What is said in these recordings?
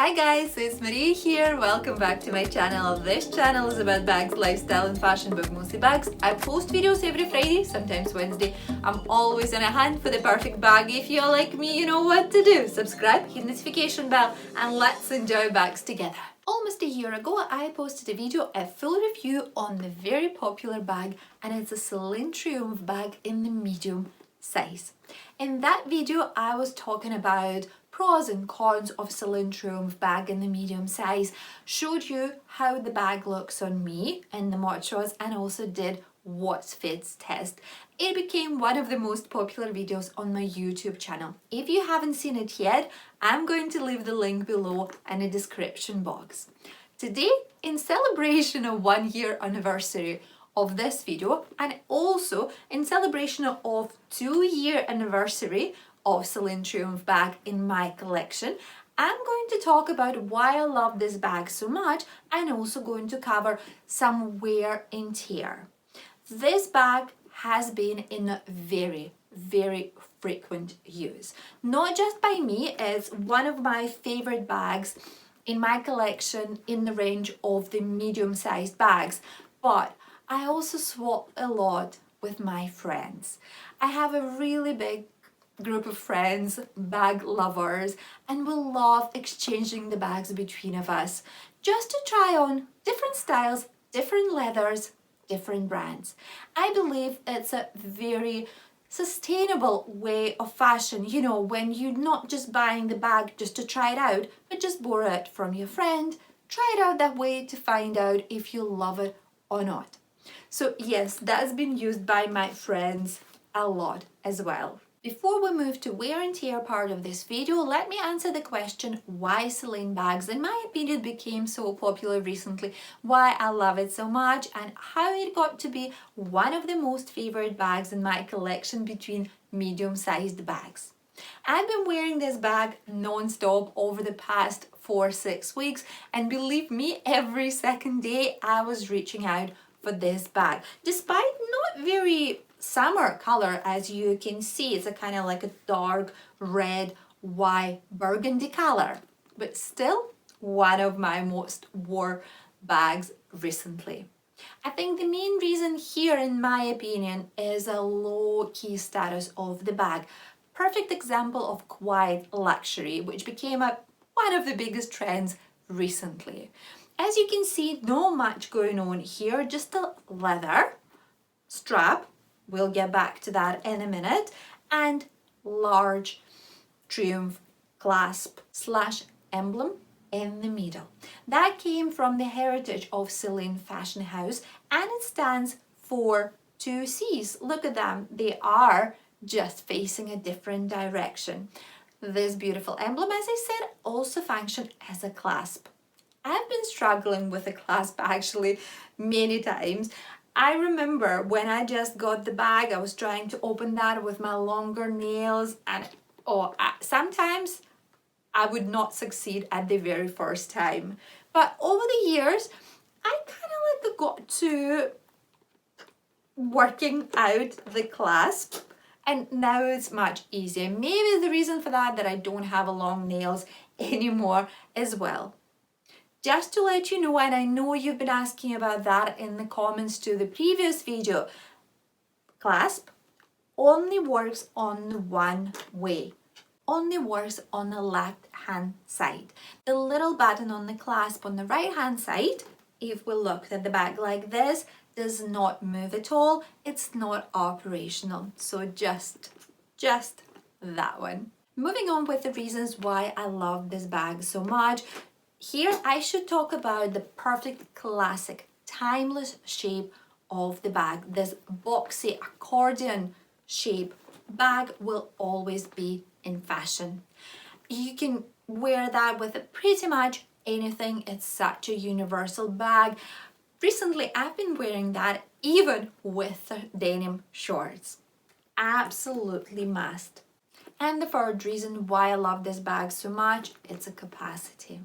Hi guys, it's Marie here. Welcome back to my channel. This channel is about bags, lifestyle and fashion, but mostly bags. I post videos every Friday, sometimes Wednesday. I'm always on a hunt for the perfect bag. If you're like me, you know what to do. Subscribe, hit the notification bell, and let's enjoy bags together. Almost a year ago, I posted a video, a full review on the very popular bag, and it's a CELINE Triomphe bag in the medium size. In that video, I was talking about pros and cons of CELINE Triomphe bag in the medium size, showed you how the bag looks on me in the moistures, and also did what fits test. It became one of the most popular videos on my YouTube channel. If you haven't seen it yet, I'm going to leave the link below in the description box. Today, in celebration of 1 year anniversary of this video, and also in celebration of 2 year anniversary of CELINE Triomphe bag in my collection, I'm going to talk about why I love this bag so much, and also going to cover some wear and tear. This bag has been in very frequent use. Not just by me, it's one of my favorite bags in my collection in the range of the medium-sized bags, but I also swap a lot with my friends. I have a really big group of friends, bag lovers, and we love exchanging the bags between of us just to try on different styles, different leathers, different brands. I believe it's a very sustainable way of fashion, you know, when you're not just buying the bag just to try it out, but just borrow it from your friend, try it out that way to find out if you love it or not. So yes, that's been used by my friends a lot as well. Before we move to wear and tear part of this video, let me answer the question why CELINE bags, in my opinion, became so popular recently, why I love it so much, and how it got to be one of the most favorite bags in my collection between medium-sized bags. I've been wearing this bag non-stop over the past 4-6 weeks, and believe me, every second day I was reaching out for this bag. Despite not very summer color, as you can see, it's a kind of like a dark red, white, burgundy color, but still one of my most wore bags recently. I think the main reason here, in my opinion, is a low key status of the bag. Perfect example of quiet luxury, which became one of the biggest trends recently. As you can see, not much going on here, just a leather strap, we'll get back to that in a minute, and large Triumph clasp / emblem in the middle. That came from the heritage of CELINE fashion house, and it stands for 2 C's. Look at them, they are just facing a different direction. This beautiful emblem, as I said, also functions as a clasp. I've been struggling with a clasp actually many times. I remember when I just got the bag, I was trying to open that with my longer nails, and sometimes I would not succeed at the very first time. But over the years, I kind of like got to working out the clasp, and now it's much easier. Maybe the reason for that I don't have a long nails anymore as well. Just to let you know, and I know you've been asking about that in the comments to the previous video, clasp only works on one way, only works on the left hand side. The little button on the clasp on the right hand side, if we look at the bag like this, does not move at all. It's not operational. So just that one. Moving on with the reasons why I love this bag so much. Here I should talk about the perfect classic timeless shape of the bag. This boxy accordion shape bag will always be in fashion. You can wear that with pretty much anything. It's such a universal bag. Recently I've been wearing that even with denim shorts. Absolutely must. And the third reason why I love this bag so much, it's a capacity.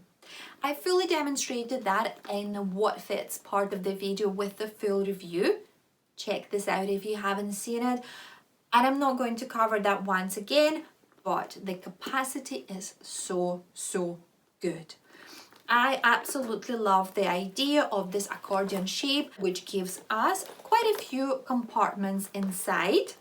I fully demonstrated that in what fits part of the video with the full review. Check this out if you haven't seen it. And I'm not going to cover that once again, but the capacity is so good. I absolutely love the idea of this accordion shape, which gives us quite a few compartments inside.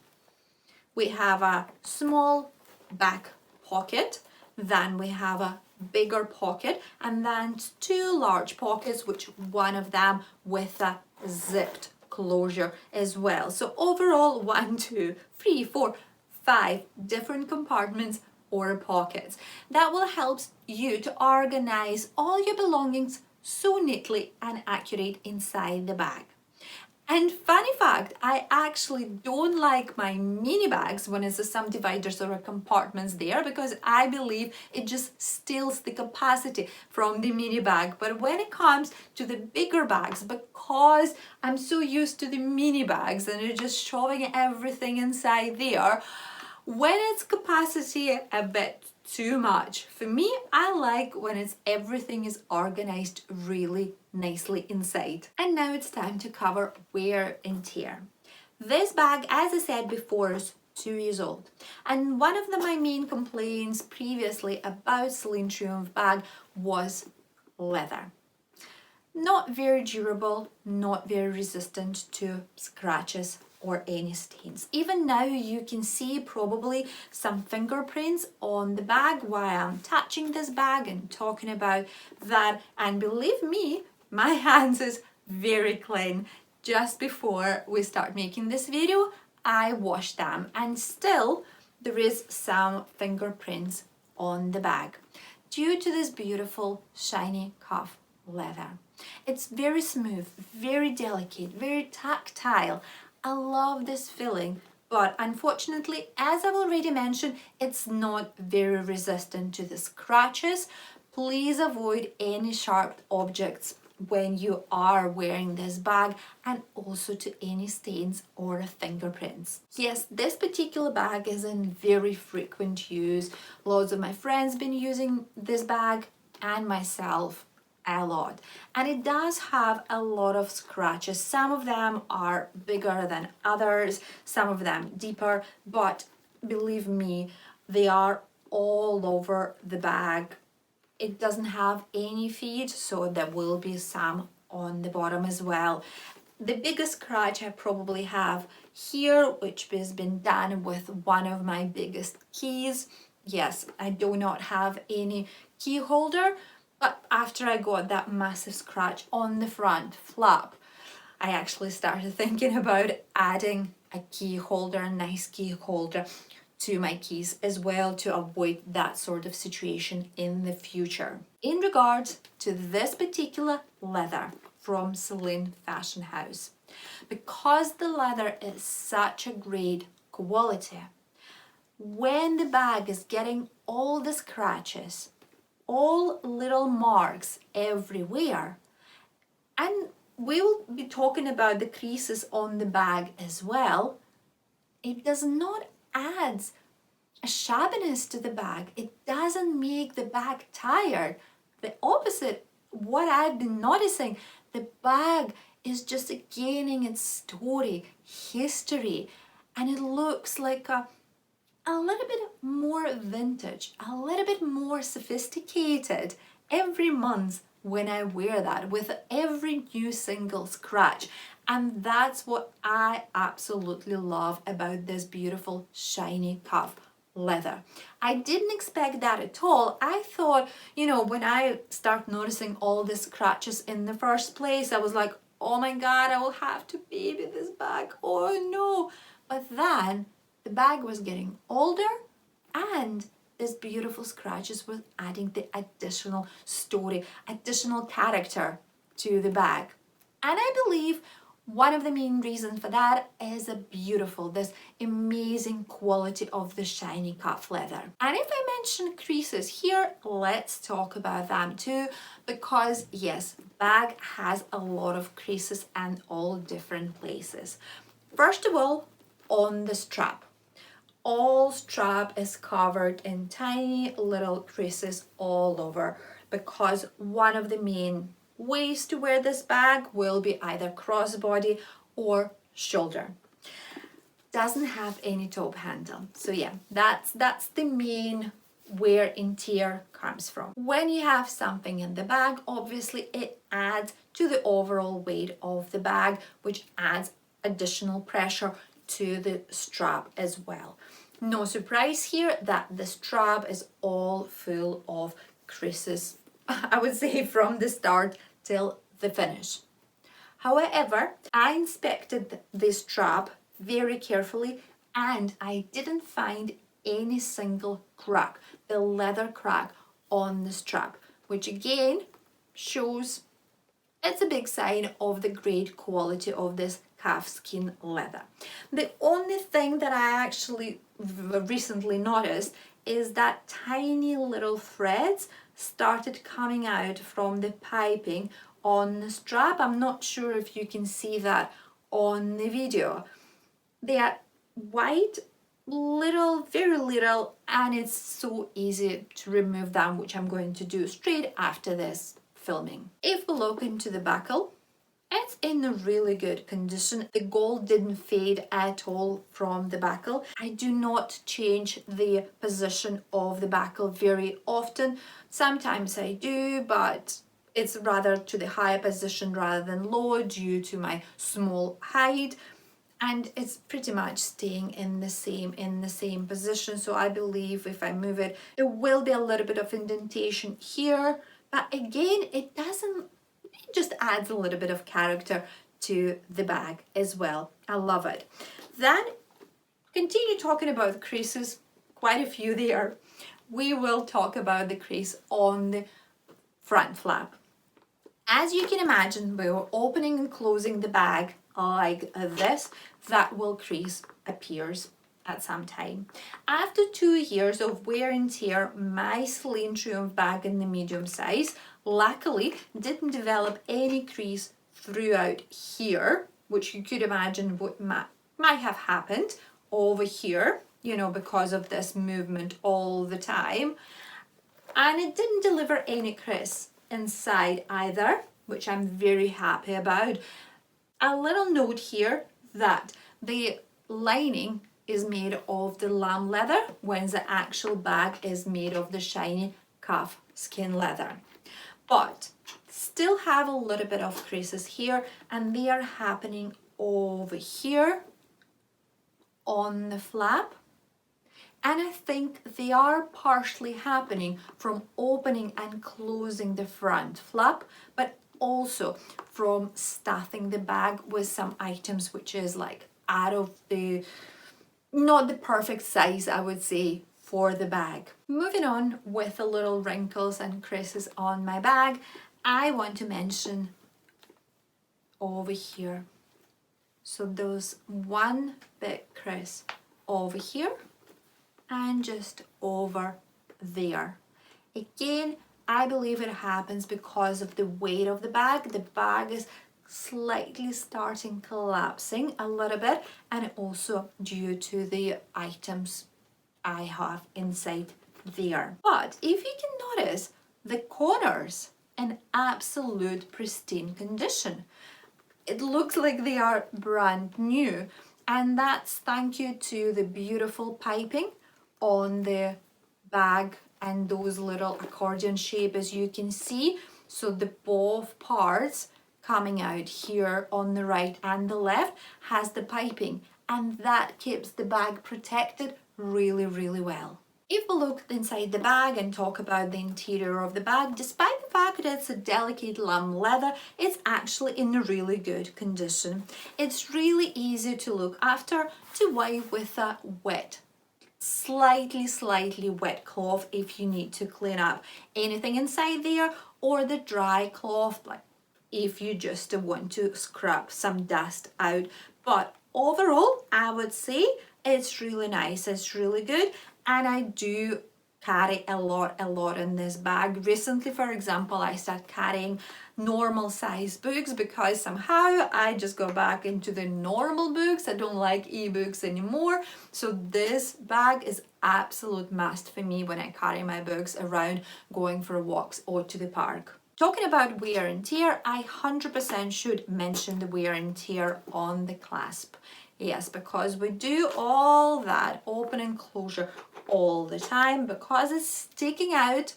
We have a small back pocket, then we have a bigger pocket, and then two large pockets, which one of them with a zipped closure as well. So overall, 1, 2, 3, 4, 5 different compartments or pockets. That will help you to organize all your belongings so neatly and accurate inside the bag. And funny fact, I actually don't like my mini bags when it's some dividers or compartments there, because I believe it just steals the capacity from the mini bag. But when it comes to the bigger bags, because I'm so used to the mini bags and you're just shoving everything inside there, when it's capacity a bit too much, for me, I like when everything is organized really nicely inside. And now it's time to cover wear and tear. This bag, as I said before, is 2 years old. And one of my main complaints previously about CELINE Triomphe bag was leather. Not very durable, not very resistant to scratches or any stains. Even now you can see probably some fingerprints on the bag while I'm touching this bag and talking about that. And believe me, my hands is very clean. Just before we start making this video, I washed them and still there is some fingerprints on the bag due to this beautiful shiny cuff leather. It's very smooth, very delicate, very tactile. I love this feeling, but unfortunately, as I've already mentioned, it's not very resistant to the scratches. Please avoid any sharp objects when you are wearing this bag, and also to any stains or fingerprints. Yes, this particular bag is in very frequent use. Lots of my friends been using this bag and myself a lot, and it does have a lot of scratches. Some of them are bigger than others, some of them deeper, but believe me, they are all over the bag. It doesn't have any feet, so there will be some on the bottom as well. The biggest scratch I probably have here, which has been done with one of my biggest keys. Yes, I do not have any key holder, but after I got that massive scratch on the front flap, I actually started thinking about adding a key holder, a nice key holder, to my keys as well, to avoid that sort of situation in the future. In regards to this particular leather from CELINE Fashion House, because the leather is such a great quality, when the bag is getting all the scratches, all little marks everywhere, and we'll be talking about the creases on the bag as well, it does not add a shabbiness to the bag. It doesn't make the bag tired. The opposite, what I've been noticing, the bag is just gaining its story, history, and it looks like a little bit more vintage, a little bit more sophisticated every month when I wear that, with every new single scratch. And that's what I absolutely love about this beautiful shiny cuff leather. I didn't expect that at all. I thought, when I start noticing all the scratches in the first place, I was like, oh my God, I will have to baby this bag. Oh no. But then the bag was getting older and these beautiful scratches were adding the additional story, additional character to the bag. And I believe one of the main reasons for that is this amazing quality of the shiny cuff leather. And if I mention creases here, let's talk about them too, because yes, bag has a lot of creases and all different places. First of all, on the strap. All strap is covered in tiny little creases all over, because one of the main ways to wear this bag will be either crossbody or shoulder. Doesn't have any top handle. So yeah, that's the main wear and tear comes from. When you have something in the bag, obviously it adds to the overall weight of the bag, which adds additional pressure to the strap as well. No surprise here that the strap is all full of creases, I would say, from the start till the finish. However, I inspected the strap very carefully and I didn't find any single crack, the leather crack on the strap, which again shows it's a big sign of the great quality of this calfskin leather. The only thing that I actually recently noticed is that tiny little threads started coming out from the piping on the strap. I'm not sure if you can see that on the video. They are white, little, very little, and it's so easy to remove them, which I'm going to do straight after this filming. If we look into the buckle, it's in a really good condition. The gold didn't fade at all from the buckle. I do not change the position of the buckle very often. Sometimes I do, but it's rather to the higher position rather than lower due to my small height. And it's pretty much staying in the same position. So I believe if I move it, there will be a little bit of indentation here. But again, it just adds a little bit of character to the bag as well. I love it. Then continue talking about the creases, quite a few there. We will talk about the crease on the front flap. As you can imagine, we were opening and closing the bag like this, that will crease appears at some time. After 2 years of wear and tear, my CELINE Triomphe bag in the medium size luckily didn't develop any crease throughout here, which you could imagine what might have happened over here, you know, because of this movement all the time. And it didn't deliver any crease inside either, which I'm very happy about. A little note here that the lining is made of the lamb leather, when the actual bag is made of the shiny calf skin leather. But still have a little bit of creases here, and they are happening over here on the flap. And I think they are partially happening from opening and closing the front flap, but also from stuffing the bag with some items which is like out of the, not the perfect size, I would say, for the bag. Moving on with the little wrinkles and creases on my bag, I want to mention over here. So those one big crease over here and just over there. Again, I believe it happens because of the weight of the bag. The bag is slightly starting collapsing a little bit, and also due to the items I have inside there. But if you can notice, the corners in absolute pristine condition. It looks like they are brand new, and that's thank you to the beautiful piping on the bag and those little accordion shape, as you can see. So the both parts coming out here on the right and the left has the piping, and that keeps the bag protected really, really well. If we look inside the bag and talk about the interior of the bag, despite the fact that it's a delicate lamb leather, it's actually in a really good condition. It's really easy to look after, to wipe with a wet, slightly wet cloth if you need to clean up anything inside there, or the dry cloth, like if you just want to scrub some dust out. But overall, I would say it's really nice, it's really good, and I do carry a lot in this bag. Recently, for example, I started carrying normal size books because somehow I just go back into the normal books. I don't like e-books anymore. So this bag is absolute must for me when I carry my books around going for walks or to the park. Talking about wear and tear, I 100% should mention the wear and tear on the clasp. Yes, because we do all that open and closure all the time because it's sticking out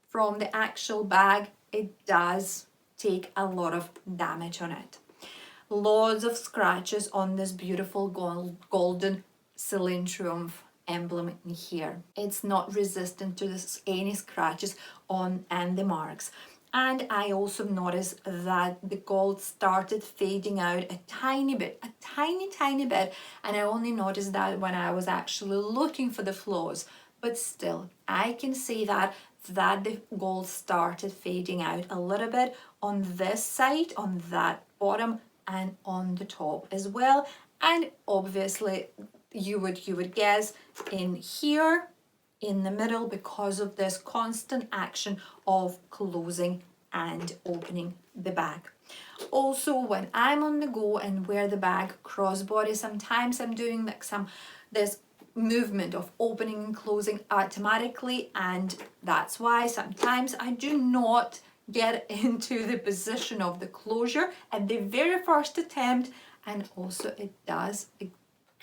from the actual bag. It does take a lot of damage on it. Loads of scratches on this beautiful golden CELINE Triomphe emblem in here. It's not resistant to any scratches on and the marks. And I also noticed that the gold started fading out a tiny bit, a tiny bit. And I only noticed that when I was actually looking for the flaws. But still, I can see that the gold started fading out a little bit on this side, on that bottom, and on the top as well. And obviously you would guess in here in the middle because of this constant action of closing and opening the bag. Also, when I'm on the go and wear the bag crossbody, sometimes I'm doing like this movement of opening and closing automatically, and that's why sometimes I do not get into the position of the closure at the very first attempt, and also it does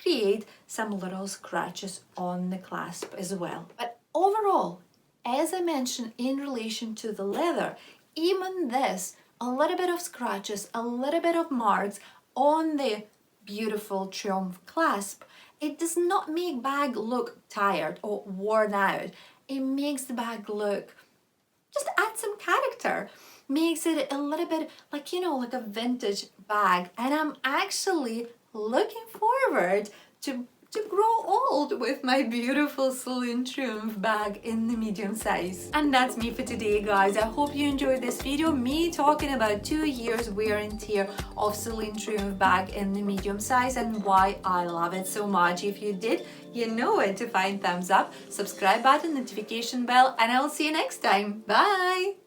create some little scratches on the clasp as well. But overall, as I mentioned in relation to the leather, even this, a little bit of scratches, a little bit of marks on the beautiful Triomphe clasp, it does not make bag look tired or worn out. It makes the bag look, just add some character, makes it a little bit like, you know, like a vintage bag. And I'm actually looking forward to grow old with my beautiful CELINE Triomphe bag in the medium size. And that's me for today, guys. I hope you enjoyed this video, me talking about 2 years wear and tear of CELINE Triomphe bag in the medium size and why I love it so much. If you did, you know where to find thumbs up, subscribe button, notification bell, and I'll see you next time. Bye!